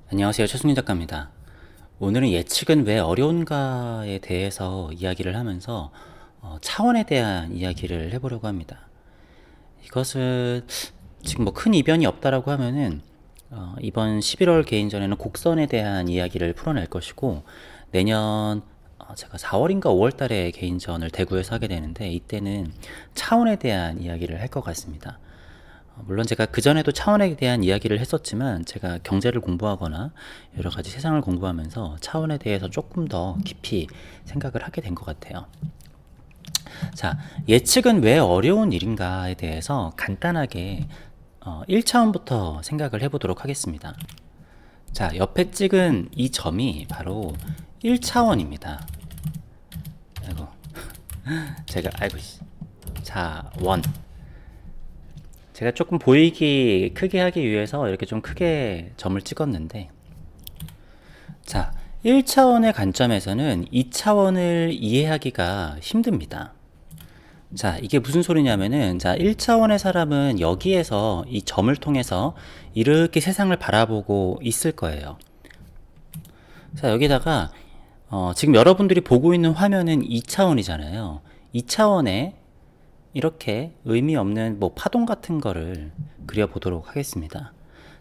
안녕하세요. 최승민 작가입니다. 오늘은 예측은 왜 어려운가에 대해서 이야기를 하면서 차원에 대한 이야기를 해보려고 합니다. 이것은 지금 뭐 큰 이변이 없다라고 하면은 이번 11월 개인전에는 곡선에 대한 이야기를 풀어낼 것이고, 내년 제가 4월인가 5월 달에 개인전을 대구에서 하게 되는데, 이때는 차원에 대한 이야기를 할 것 같습니다. 물론 제가 그전에도 차원에 대한 이야기를 했었지만, 제가 경제를 공부하거나 여러 가지 세상을 공부하면서 차원에 대해서 조금 더 깊이 생각을 하게 된 것 같아요. 자, 예측은 왜 어려운 일인가에 대해서 간단하게 1차원부터 생각을 해보도록 하겠습니다. 자, 옆에 찍은 이 점이 바로 1차원입니다. 아이고, 아이고, 자, 원. 제가 조금 보이기 크게 하기 위해서 이렇게 좀 크게 점을 찍었는데, 자, 1차원의 관점에서는 2차원을 이해하기가 힘듭니다. 자, 이게 무슨 소리냐면은, 자, 1차원의 사람은 여기에서 이 점을 통해서 이렇게 세상을 바라보고 있을 거예요. 자, 여기다가 지금 여러분들이 보고 있는 화면은 2차원이잖아요. 2차원에 이렇게 의미 없는 뭐 파동 같은 거를 그려보도록 하겠습니다.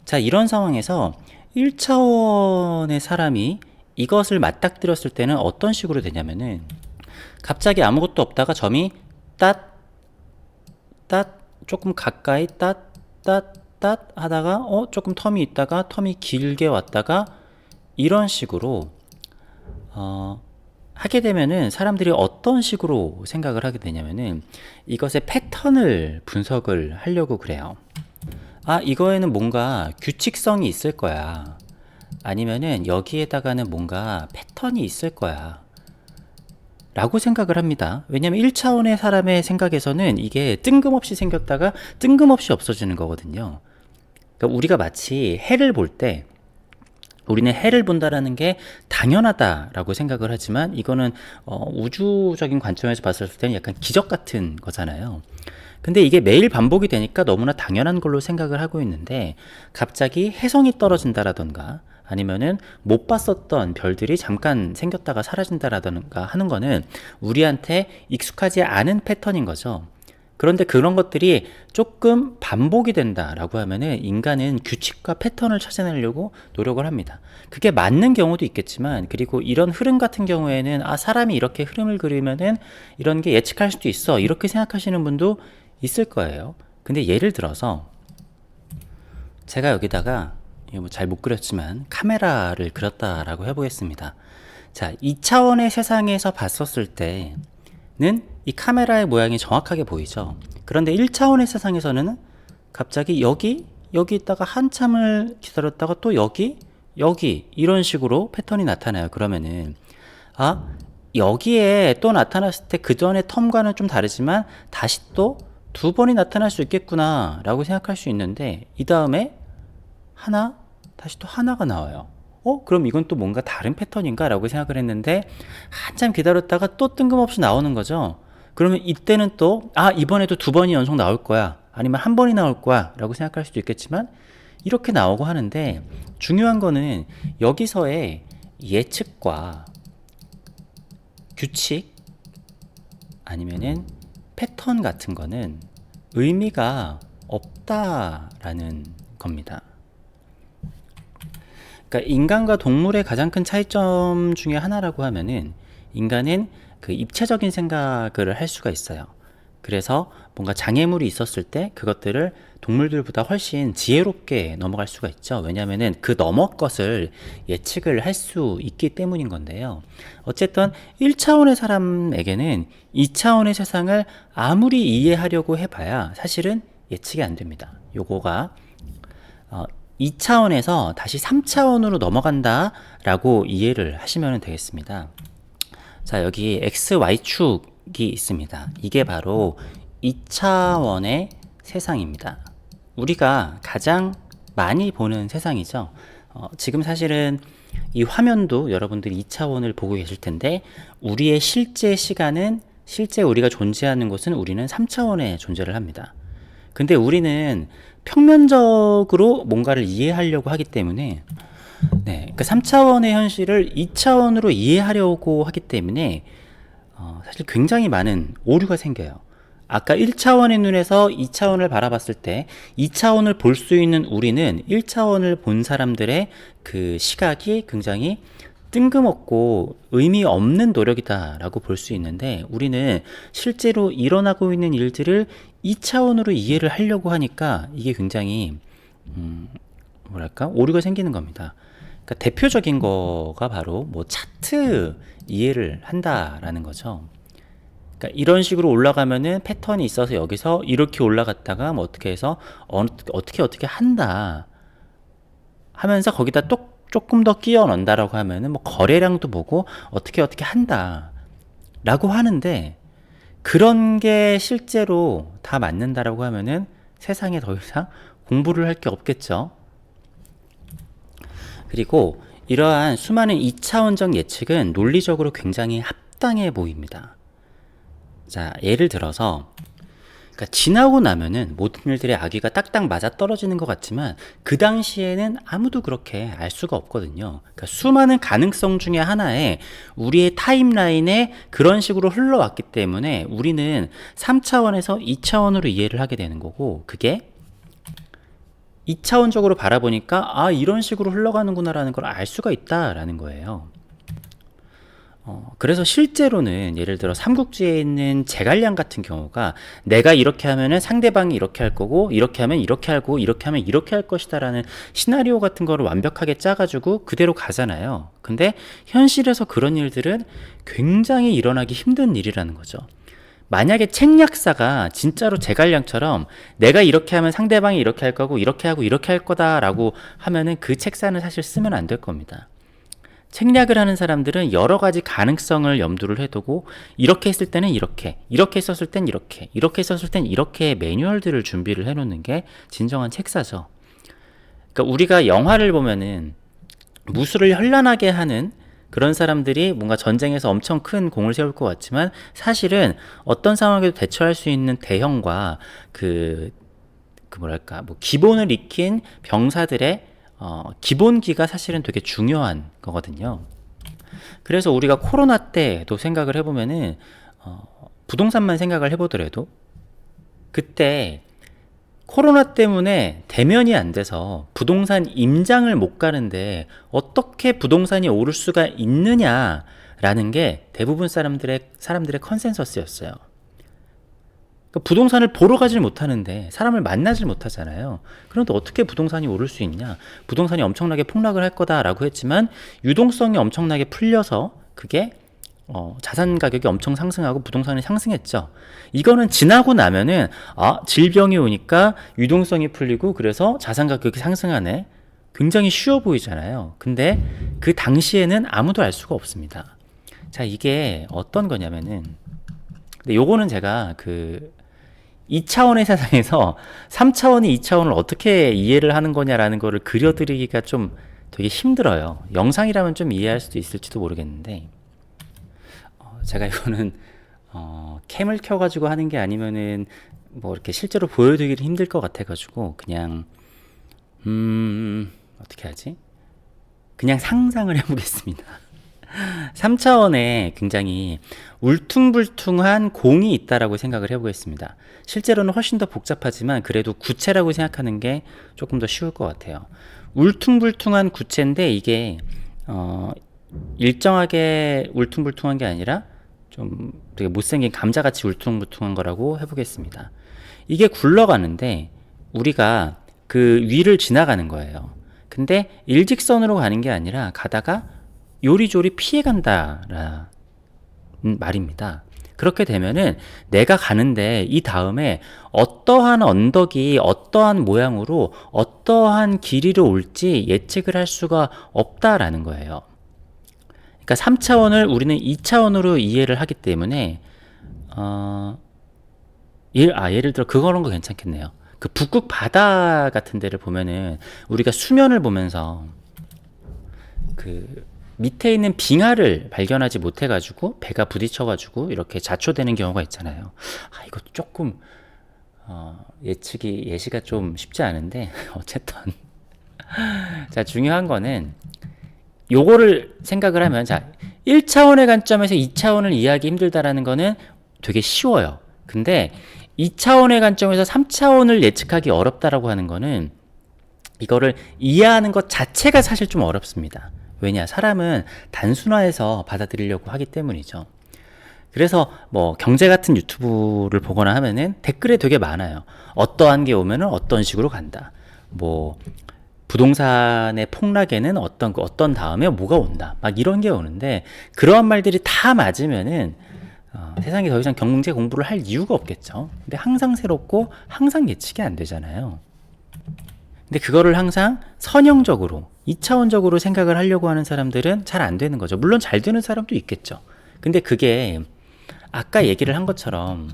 자, 이런 상황에서 1차원의 사람이 이것을 맞닥뜨렸을 때는 어떤 식으로 되냐면은, 갑자기 아무것도 없다가 점이 땄, 땄, 조금 가까이 땄, 땄, 땄 하다가 조금 텀이 있다가 텀이 길게 왔다가 이런 식으로 하게 되면은 사람들이 어떤 식으로 생각을 하게 되냐면은, 이것의 패턴을 분석을 하려고 그래요. 아, 이거에는 뭔가 규칙성이 있을 거야. 아니면은 여기에다가는 뭔가 패턴이 있을 거야. 라고 생각을 합니다. 왜냐면 1차원의 사람의 생각에서는 이게 뜬금없이 생겼다가 뜬금없이 없어지는 거거든요. 그러니까 우리가 마치 해를 볼 때, 우리는 해를 본다라는 게 당연하다라고 생각을 하지만, 이거는 우주적인 관점에서 봤을 때는 약간 기적 같은 거잖아요. 근데 이게 매일 반복이 되니까 너무나 당연한 걸로 생각을 하고 있는데, 갑자기 혜성이 떨어진다라던가 아니면은 못 봤었던 별들이 잠깐 생겼다가 사라진다라던가 하는 거는 우리한테 익숙하지 않은 패턴인 거죠. 그런데 그런 것들이 조금 반복이 된다라고 하면은 인간은 규칙과 패턴을 찾아내려고 노력을 합니다. 그게 맞는 경우도 있겠지만, 그리고 이런 흐름 같은 경우에는 사람이 이렇게 흐름을 그리면은 이런 게 예측할 수도 있어, 이렇게 생각하시는 분도 있을 거예요. 근데 예를 들어서 제가 여기다가 뭐 잘 못 그렸지만 카메라를 그렸다라고 해보겠습니다. 자, 2차원의 세상에서 봤었을 때는 이 카메라의 모양이 정확하게 보이죠. 그런데 1차원의 세상에서는 갑자기 여기 있다가 한참을 기다렸다가 또 여기 이런 식으로 패턴이 나타나요. 그러면은 여기에 또 나타났을 때 그 전의 텀과는 좀 다르지만 다시 또 두 번이 나타날 수 있겠구나 라고 생각할 수 있는데, 이 다음에 다시 또 하나가 나와요. 그럼 이건 또 뭔가 다른 패턴인가 라고 생각을 했는데, 한참 기다렸다가 또 뜬금없이 나오는 거죠. 그러면 이때는 또 이번에도 두 번이 연속 나올 거야, 아니면 한 번이 나올 거야 라고 생각할 수도 있겠지만, 이렇게 나오고 하는데, 중요한 거는 여기서의 예측과 규칙 아니면은 패턴 같은 거는 의미가 없다라는 겁니다. 그러니까 인간과 동물의 가장 큰 차이점 중에 하나라고 하면은, 인간은 그 입체적인 생각을 할 수가 있어요. 그래서 뭔가 장애물이 있었을 때 그것들을 동물들보다 훨씬 지혜롭게 넘어갈 수가 있죠. 왜냐하면은 그 너머 것을 예측을 할 수 있기 때문인 건데요. 어쨌든 1차원의 사람에게는 2차원의 세상을 아무리 이해하려고 해봐야 사실은 예측이 안 됩니다. 요거가 2차원에서 다시 3차원으로 넘어간다 라고 이해를 하시면 되겠습니다. 자, 여기 XY축이 있습니다. 이게 바로 2차원의 세상입니다. 우리가 가장 많이 보는 세상이죠. 지금 사실은 이 화면도 여러분들이 2차원을 보고 계실 텐데, 우리의 실제 시간은, 실제 우리가 존재하는 곳은 우리는 3차원에 존재를 합니다. 근데 우리는 평면적으로 뭔가를 이해하려고 하기 때문에 네, 그러니까 3차원의 현실을 2차원으로 이해하려고 하기 때문에 사실 굉장히 많은 오류가 생겨요. 아까 1차원의 눈에서 2차원을 바라봤을 때 2차원을 볼 수 있는 우리는 1차원을 본 사람들의 그 시각이 굉장히 뜬금없고 의미 없는 노력이다라고 볼 수 있는데, 우리는 실제로 일어나고 있는 일들을 2차원으로 이해를 하려고 하니까 이게 굉장히 뭐랄까 오류가 생기는 겁니다. 그러니까 대표적인 거가 바로 뭐 차트 이해를 한다라는 거죠. 그러니까 이런 식으로 올라가면은 패턴이 있어서 여기서 이렇게 올라갔다가 뭐 어떻게 해서 어떻게 한다 하면서 거기다 또 조금 더 끼워 넣는다라고 하면은 뭐 거래량도 보고 어떻게 한다 라고 하는데, 그런 게 실제로 다 맞는다라고 하면은 세상에 더 이상 공부를 할 게 없겠죠. 그리고 이러한 수많은 2차원적 예측은 논리적으로 굉장히 합당해 보입니다. 자, 예를 들어서 그러니까 지나고 나면은 모든 일들의 아기가 딱딱 맞아 떨어지는 것 같지만 그 당시에는 아무도 그렇게 알 수가 없거든요. 그러니까 수많은 가능성 중에 하나에 우리의 타임라인에 그런 식으로 흘러왔기 때문에 우리는 3차원에서 2차원으로 이해를 하게 되는 거고, 그게 2차원적으로 바라보니까 아, 이런 식으로 흘러가는구나라는 걸 알 수가 있다라는 거예요. 그래서 실제로는 예를 들어 삼국지에 있는 제갈량 같은 경우가 내가 이렇게 하면은 상대방이 이렇게 할 거고, 이렇게 하면 이렇게 하고, 이렇게 하면 이렇게 할 것이다라는 시나리오 같은 거를 완벽하게 짜가지고 그대로 가잖아요. 근데 현실에서 그런 일들은 굉장히 일어나기 힘든 일이라는 거죠. 만약에 책략사가 진짜로 제갈량처럼 내가 이렇게 하면 상대방이 이렇게 할 거고, 이렇게 하고 이렇게 할 거다라고 하면은 그 책사는 사실 쓰면 안 될 겁니다. 책략을 하는 사람들은 여러 가지 가능성을 염두를 해두고 이렇게 했을 때는 이렇게 했었을 땐 이렇게 했었을 땐 이렇게 매뉴얼들을 준비를 해놓는 게 진정한 책사죠. 그러니까 우리가 영화를 보면은 무술을 현란하게 하는 그런 사람들이 뭔가 전쟁에서 엄청 큰 공을 세울 것 같지만 사실은 어떤 상황에도 대처할 수 있는 대형과 그 뭐랄까 뭐 기본을 익힌 병사들의 기본기가 사실은 되게 중요한 거거든요. 그래서 우리가 코로나 때도 생각을 해보면은 부동산만 생각을 해보더라도 그때 코로나 때문에 대면이 안 돼서 부동산 임장을 못 가는데 어떻게 부동산이 오를 수가 있느냐라는 게 대부분 사람들의 컨센서스였어요. 그러니까 부동산을 보러 가질 못하는데 사람을 만나질 못하잖아요. 그런데 어떻게 부동산이 오를 수 있냐? 부동산이 엄청나게 폭락을 할 거다라고 했지만 유동성이 엄청나게 풀려서 그게 자산 가격이 엄청 상승하고 부동산이 상승했죠. 이거는 지나고 나면은 질병이 오니까 유동성이 풀리고 그래서 자산 가격이 상승하네. 굉장히 쉬워 보이잖아요. 근데 그 당시에는 아무도 알 수가 없습니다. 자, 이게 어떤 거냐면은, 근데 요거는 제가 2차원의 세상에서 3차원이 2차원을 어떻게 이해를 하는 거냐라는 거를 그려드리기가 좀 되게 힘들어요. 영상이라면 좀 이해할 수도 있을지도 모르겠는데, 제가 이거는 캠을 켜가지고 하는 게 아니면은 뭐 이렇게 실제로 보여드리기 힘들 것 같아가지고 그냥 어떻게 하지? 그냥 상상을 해보겠습니다. 3차원에 굉장히 울퉁불퉁한 공이 있다라고 생각을 해보겠습니다. 실제로는 훨씬 더 복잡하지만 그래도 구체라고 생각하는 게 조금 더 쉬울 것 같아요. 울퉁불퉁한 구체인데 이게 일정하게 울퉁불퉁한 게 아니라 좀 되게 못생긴 감자같이 울퉁불퉁한 거라고 해보겠습니다. 이게 굴러가는데 우리가 그 위를 지나가는 거예요. 근데 일직선으로 가는 게 아니라 가다가 요리조리 피해간다라는 말입니다. 그렇게 되면은 내가 가는데 이 다음에 어떠한 언덕이 어떠한 모양으로 어떠한 길이로 올지 예측을 할 수가 없다라는 거예요. 그러니까 3차원을 우리는 2차원으로 이해를 하기 때문에 예를 들어 그런 거 괜찮겠네요. 그 북극 바다 같은 데를 보면은 우리가 수면을 보면서 그 밑에 있는 빙하를 발견하지 못해가지고 배가 부딪혀가지고 이렇게 자초되는 경우가 있잖아요. 이것도 조금 예시가 좀 쉽지 않은데 어쨌든 자, 중요한 거는 요거를 생각을 하면, 자, 1차원의 관점에서 2차원을 이해하기 힘들다라는 거는 되게 쉬워요. 근데 2차원의 관점에서 3차원을 예측하기 어렵다라고 하는 거는 이거를 이해하는 것 자체가 사실 좀 어렵습니다. 왜냐? 사람은 단순화해서 받아들이려고 하기 때문이죠. 그래서 뭐 경제 같은 유튜브를 보거나 하면은 댓글에 되게 많아요. 어떠한 게 오면은 어떤 식으로 간다. 뭐 부동산의 폭락에는 어떤 다음에 뭐가 온다. 막 이런 게 오는데, 그러한 말들이 다 맞으면은 세상에 더 이상 경제 공부를 할 이유가 없겠죠. 근데 항상 새롭고 항상 예측이 안 되잖아요. 근데 그거를 항상 선형적으로 2차원적으로 생각을 하려고 하는 사람들은 잘 안 되는 거죠. 물론 잘 되는 사람도 있겠죠. 근데 그게 아까 얘기를 한 것처럼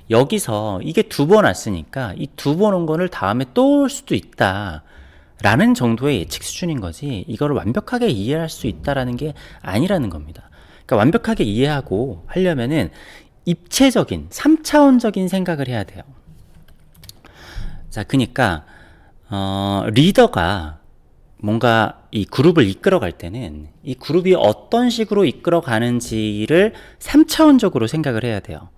여기서 이게 2번 왔으니까 이 2번 온 거를 다음에 또 올 수도 있다 라는 정도의 예측 수준인 거지, 이거를 완벽하게 이해할 수 있다라는 게 아니라는 겁니다. 그러니까 완벽하게 이해하고 하려면은 입체적인 3차원적인 생각을 해야 돼요. 자, 그러니까 리더가 뭔가 이 그룹을 이끌어갈 때는 이 그룹이 어떤 식으로 이끌어가는지를 3차원적으로 생각을 해야 돼요.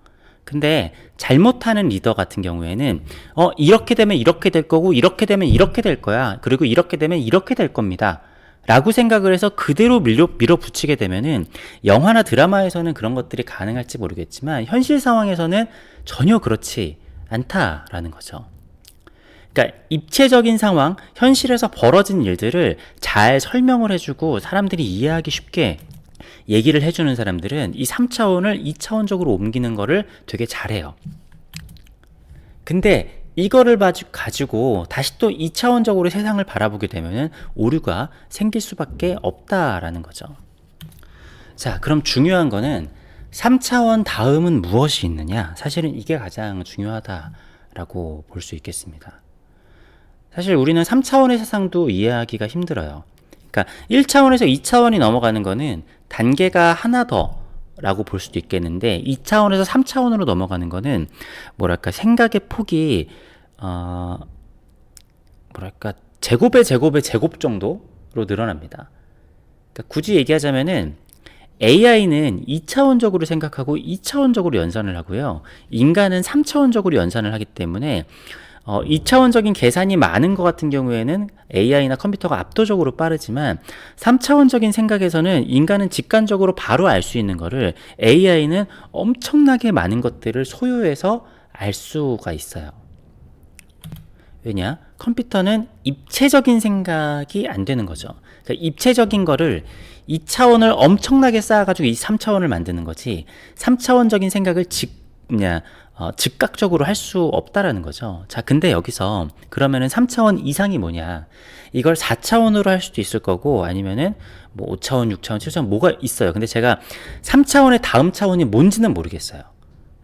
근데 잘못하는 리더 같은 경우에는 이렇게 되면 이렇게 될 거고, 이렇게 되면 이렇게 될 거야, 그리고 이렇게 되면 이렇게 될 겁니다 라고 생각을 해서 그대로 밀어붙이게 되면은, 영화나 드라마에서는 그런 것들이 가능할지 모르겠지만 현실 상황에서는 전혀 그렇지 않다라는 거죠. 그러니까 입체적인 상황, 현실에서 벌어진 일들을 잘 설명을 해주고 사람들이 이해하기 쉽게 얘기를 해주는 사람들은 이 3차원을 2차원적으로 옮기는 거를 되게 잘해요. 근데 이거를 가지고 다시 또 2차원적으로 세상을 바라보게 되면 오류가 생길 수밖에 없다라는 거죠. 자, 그럼 중요한 거는 3차원 다음은 무엇이 있느냐? 사실은 이게 가장 중요하다라고 볼 수 있겠습니다. 사실 우리는 3차원의 세상도 이해하기가 힘들어요. 그러니까 1차원에서 2차원이 넘어가는 거는 단계가 하나 더 라고 볼 수도 있겠는데, 2차원에서 3차원으로 넘어가는 거는 뭐랄까 생각의 폭이 뭐랄까 제곱의 제곱 정도로 늘어납니다. 그러니까 굳이 얘기하자면은 AI는 2차원적으로 생각하고 2차원적으로 연산을 하고요, 인간은 3차원적으로 연산을 하기 때문에 2차원적인 계산이 많은 것 같은 경우에는 AI나 컴퓨터가 압도적으로 빠르지만, 3차원적인 생각에서는 인간은 직관적으로 바로 알 수 있는 거를 AI는 엄청나게 많은 것들을 소요해서 알 수가 있어요. 왜냐? 컴퓨터는 입체적인 생각이 안 되는 거죠. 그러니까 입체적인 거를 2차원을 엄청나게 쌓아가지고 이 3차원을 만드는 거지, 3차원적인 생각을 즉각적으로 할 수 없다라는 거죠. 자, 근데 여기서 그러면은 3차원 이상이 뭐냐? 이걸 4차원으로 할 수도 있을 거고, 아니면은 뭐 5차원, 6차원, 7차원 뭐가 있어요. 근데 제가 3차원의 다음 차원이 뭔지는 모르겠어요.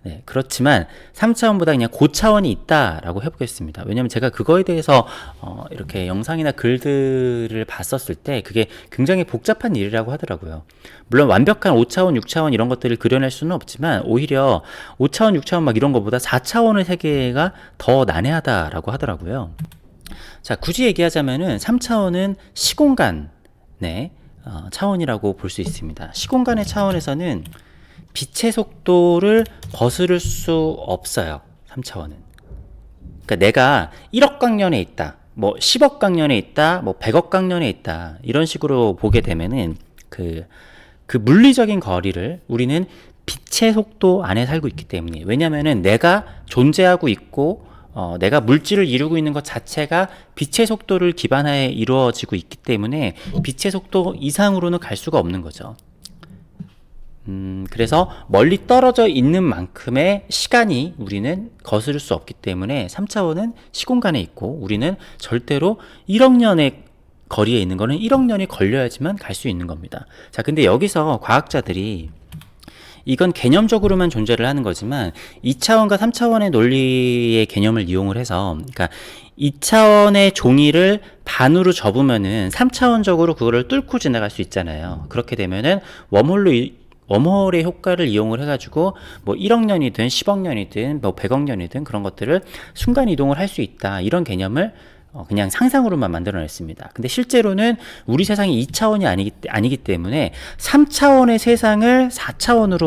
네, 그렇지만 3차원보다 그냥 고차원이 있다라고 해보겠습니다. 왜냐면 제가 그거에 대해서 이렇게 영상이나 글들을 봤었을 때 그게 굉장히 복잡한 일이라고 하더라고요. 물론 완벽한 5차원, 6차원 이런 것들을 그려낼 수는 없지만 오히려 5차원, 6차원 막 이런 것보다 4차원의 세계가 더 난해하다라고 하더라고요. 자, 굳이 얘기하자면은 3차원은 시공간의 차원이라고 볼 수 있습니다. 시공간의 차원에서는 빛의 속도를 거스를 수 없어요. 3차원은. 그러니까 내가 1억 광년에 있다, 뭐 10억 광년에 있다, 뭐 100억 광년에 있다, 이런 식으로 보게 되면은 그 물리적인 거리를 우리는 빛의 속도 안에 살고 있기 때문에, 왜냐면은 내가 존재하고 있고 내가 물질을 이루고 있는 것 자체가 빛의 속도를 기반하에 이루어지고 있기 때문에 빛의 속도 이상으로는 갈 수가 없는 거죠. 그래서 멀리 떨어져 있는 만큼의 시간이 우리는 거스를 수 없기 때문에 3차원은 시공간에 있고, 우리는 절대로 1억 년의 거리에 있는 거는 1억 년이 걸려야지만 갈 수 있는 겁니다. 자, 근데 여기서 과학자들이 이건 개념적으로만 존재를 하는 거지만 2차원과 3차원의 논리의 개념을 이용을 해서, 그러니까 2차원의 종이를 반으로 접으면은 3차원적으로 그거를 뚫고 지나갈 수 있잖아요. 그렇게 되면은 웜홀의 효과를 이용을 해가지고 뭐 1억 년이든 10억 년이든 뭐 100억 년이든 그런 것들을 순간 이동을 할 수 있다, 이런 개념을 그냥 상상으로만 만들어냈습니다. 근데 실제로는 우리 세상이 2차원이 아니기 때문에 3차원의 세상을 4차원의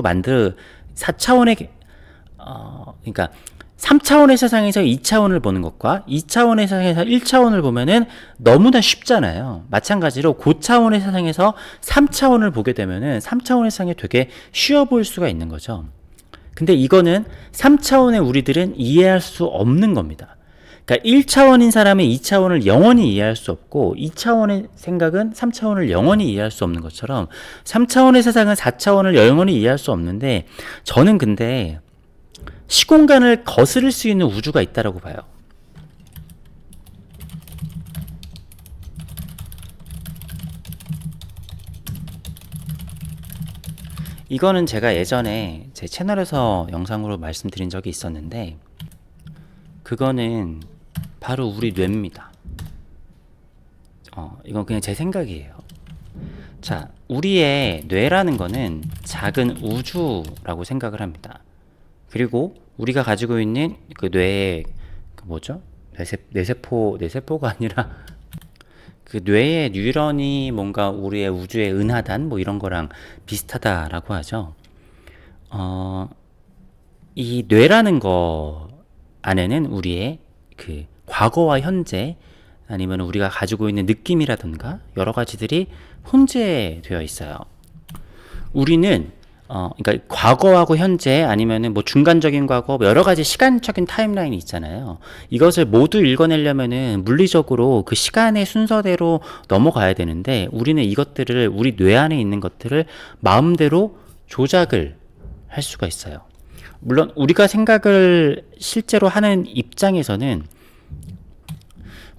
그러니까 3차원의 세상에서 2차원을 보는 것과 2차원의 세상에서 1차원을 보면은 너무나 쉽잖아요. 마찬가지로 고차원의 세상에서 3차원을 보게 되면은 3차원의 세상이 되게 쉬워 보일 수가 있는 거죠. 근데 이거는 3차원의 우리들은 이해할 수 없는 겁니다. 그러니까 1차원인 사람은 2차원을 영원히 이해할 수 없고 2차원의 생각은 3차원을 영원히 이해할 수 없는 것처럼 3차원의 세상은 4차원을 영원히 이해할 수 없는데 저는 근데 시공간을 거스를 수 있는 우주가 있다라고 봐요. 이거는 제가 예전에 제 채널에서 영상으로 말씀드린 적이 있었는데 그거는 바로 우리 뇌입니다. 이건 그냥 제 생각이에요. 자, 우리의 뇌라는 거는 작은 우주라고 생각을 합니다. 그리고 우리가 가지고 있는 그 뇌의 그 뭐죠? 뇌세포가 아니라 그 뇌의 뉴런이 뭔가 우리의 우주의 은하단 뭐 이런 거랑 비슷하다라고 하죠. 이 뇌라는 거 안에는 우리의 그 과거와 현재 아니면 우리가 가지고 있는 느낌이라든가 여러 가지들이 혼재되어 있어요. 우리는 그러니까 과거하고 현재 아니면은 뭐 중간적인 과거 뭐 여러 가지 시간적인 타임라인이 있잖아요. 이것을 모두 읽어내려면은 물리적으로 그 시간의 순서대로 넘어가야 되는데 우리는 이것들을 우리 뇌 안에 있는 것들을 마음대로 조작을 할 수가 있어요. 물론 우리가 생각을 실제로 하는 입장에서는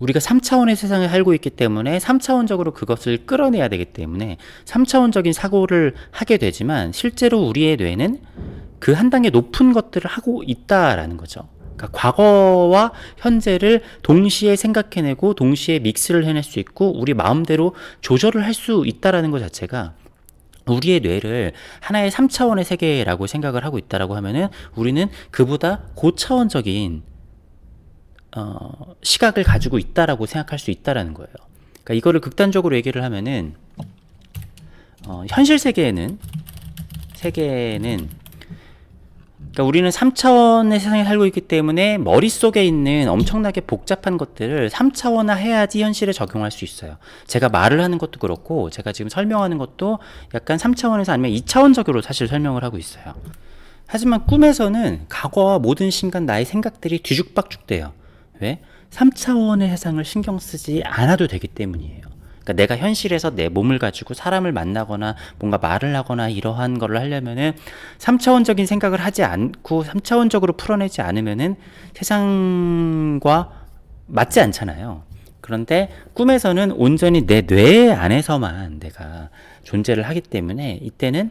우리가 3차원의 세상에 살고 있기 때문에 3차원적으로 그것을 끌어내야 되기 때문에 3차원적인 사고를 하게 되지만 실제로 우리의 뇌는 그 한 단계 높은 것들을 하고 있다라는 거죠. 그러니까 과거와 현재를 동시에 생각해내고 동시에 믹스를 해낼 수 있고 우리 마음대로 조절을 할 수 있다라는 것 자체가 우리의 뇌를 하나의 3차원의 세계라고 생각을 하고 있다라고 하면은 우리는 그보다 고차원적인 시각을 가지고 있다라고 생각할 수 있다라는 거예요. 그러니까 이거를 극단적으로 얘기를 하면은 현실 세계는 그러니까 우리는 3차원의 세상에 살고 있기 때문에 머릿속에 있는 엄청나게 복잡한 것들을 3차원화 해야지 현실에 적용할 수 있어요. 제가 말을 하는 것도 그렇고 제가 지금 설명하는 것도 약간 3차원에서 아니면 2차원적으로 사실 설명을 하고 있어요. 하지만 꿈에서는 과거와 모든 순간 나의 생각들이 뒤죽박죽돼요. 왜? 3차원의 세상을 신경 쓰지 않아도 되기 때문이에요. 그러니까 내가 현실에서 내 몸을 가지고 사람을 만나거나 뭔가 말을 하거나 이러한 거를 하려면은 3차원적인 생각을 하지 않고 3차원적으로 풀어내지 않으면은 세상과 맞지 않잖아요. 그런데 꿈에서는 온전히 내 뇌 안에서만 내가 존재를 하기 때문에 이때는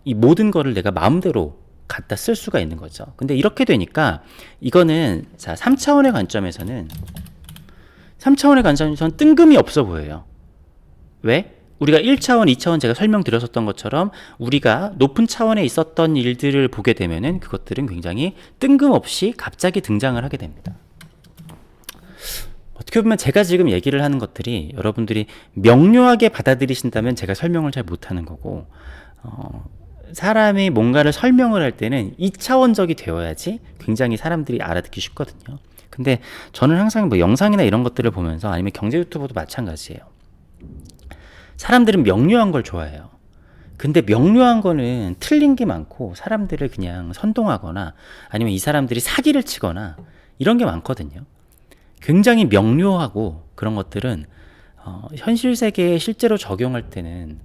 이 모든 거를 내가 마음대로 갖다 쓸 수가 있는 거죠. 근데 이렇게 되니까 이거는 자 3차원의 관점에서는 뜬금이 없어 보여요. 왜? 우리가 1차원, 2차원 제가 설명드렸었던 것처럼 우리가 높은 차원에 있었던 일들을 보게 되면은 그것들은 굉장히 뜬금없이 갑자기 등장을 하게 됩니다. 어떻게 보면 제가 지금 얘기를 하는 것들이 여러분들이 명료하게 받아들이신다면 제가 설명을 잘 못하는 거고 사람이 뭔가를 설명을 할 때는 2차원적이 되어야지 굉장히 사람들이 알아듣기 쉽거든요. 근데 저는 항상 뭐 영상이나 이런 것들을 보면서 아니면 경제 유튜버도 마찬가지예요. 사람들은 명료한 걸 좋아해요. 근데 명료한 거는 틀린 게 많고 사람들을 그냥 선동하거나 아니면 이 사람들이 사기를 치거나 이런 게 많거든요. 굉장히 명료하고 그런 것들은 현실 세계에 실제로 적용할 때는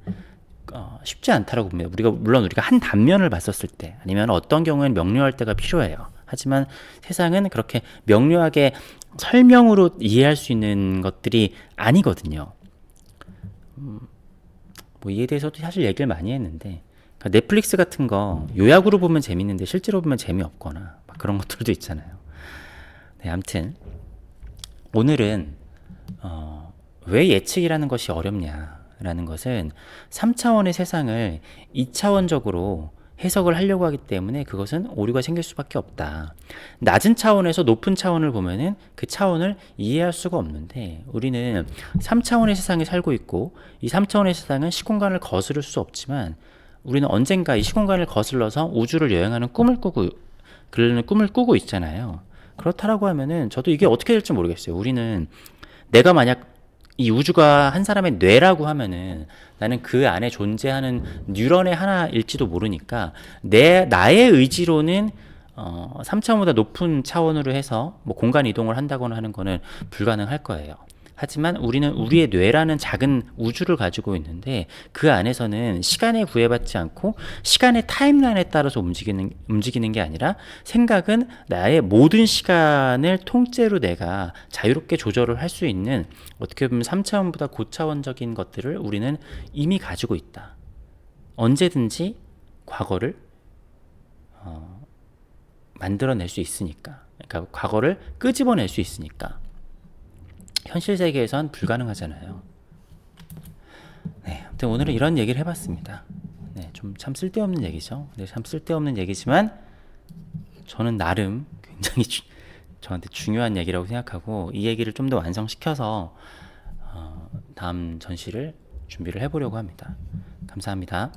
쉽지 않다라고 봅니다. 물론 우리가 한 단면을 봤었을 때 아니면 어떤 경우에는 명료할 때가 필요해요. 하지만 세상은 그렇게 명료하게 설명으로 이해할 수 있는 것들이 아니거든요. 뭐 이에 대해서도 사실 얘기를 많이 했는데 그러니까 넷플릭스 같은 거 요약으로 보면 재밌는데 실제로 보면 재미없거나 막 그런 것들도 있잖아요. 네, 아무튼 오늘은 왜 예측이라는 것이 어렵냐라는 것은 3차원의 세상을 2차원적으로 해석을 하려고 하기 때문에 그것은 오류가 생길 수밖에 없다. 낮은 차원에서 높은 차원을 보면은 그 차원을 이해할 수가 없는데, 우리는 3차원의 세상에 살고 있고, 이 3차원의 세상은 시공간을 거스를 수 없지만 우리는 언젠가 이 시공간을 거슬러서 우주를 여행하는 그러는 꿈을 꾸고 있잖아요. 그렇다라고 하면은 저도 이게 어떻게 될지 모르겠어요. 우리는 내가 만약 이 우주가 한 사람의 뇌라고 하면은 나는 그 안에 존재하는 뉴런의 하나일지도 모르니까 나의 의지로는 3차원보다 높은 차원으로 해서 뭐 공간 이동을 한다거나 하는 거는 불가능할 거예요. 하지만 우리는 우리의 뇌라는 작은 우주를 가지고 있는데, 그 안에서는 시간에 구애받지 않고 시간의 타임라인에 따라서 움직이는 게 아니라, 생각은 나의 모든 시간을 통째로 내가 자유롭게 조절을 할 수 있는, 어떻게 보면 3차원보다 고차원적인 것들을 우리는 이미 가지고 있다. 언제든지 과거를 만들어낼 수 있으니까. 그러니까 과거를 끄집어낼 수 있으니까. 현실 세계에선 불가능하잖아요. 네, 아무튼 오늘은 이런 얘기를 해봤습니다. 네, 좀 참 쓸데없는 얘기죠. 네, 참 쓸데없는 얘기지만 저는 나름 굉장히 저한테 중요한 얘기라고 생각하고, 이 얘기를 좀 더 완성시켜서 다음 전시를 준비를 해보려고 합니다. 감사합니다.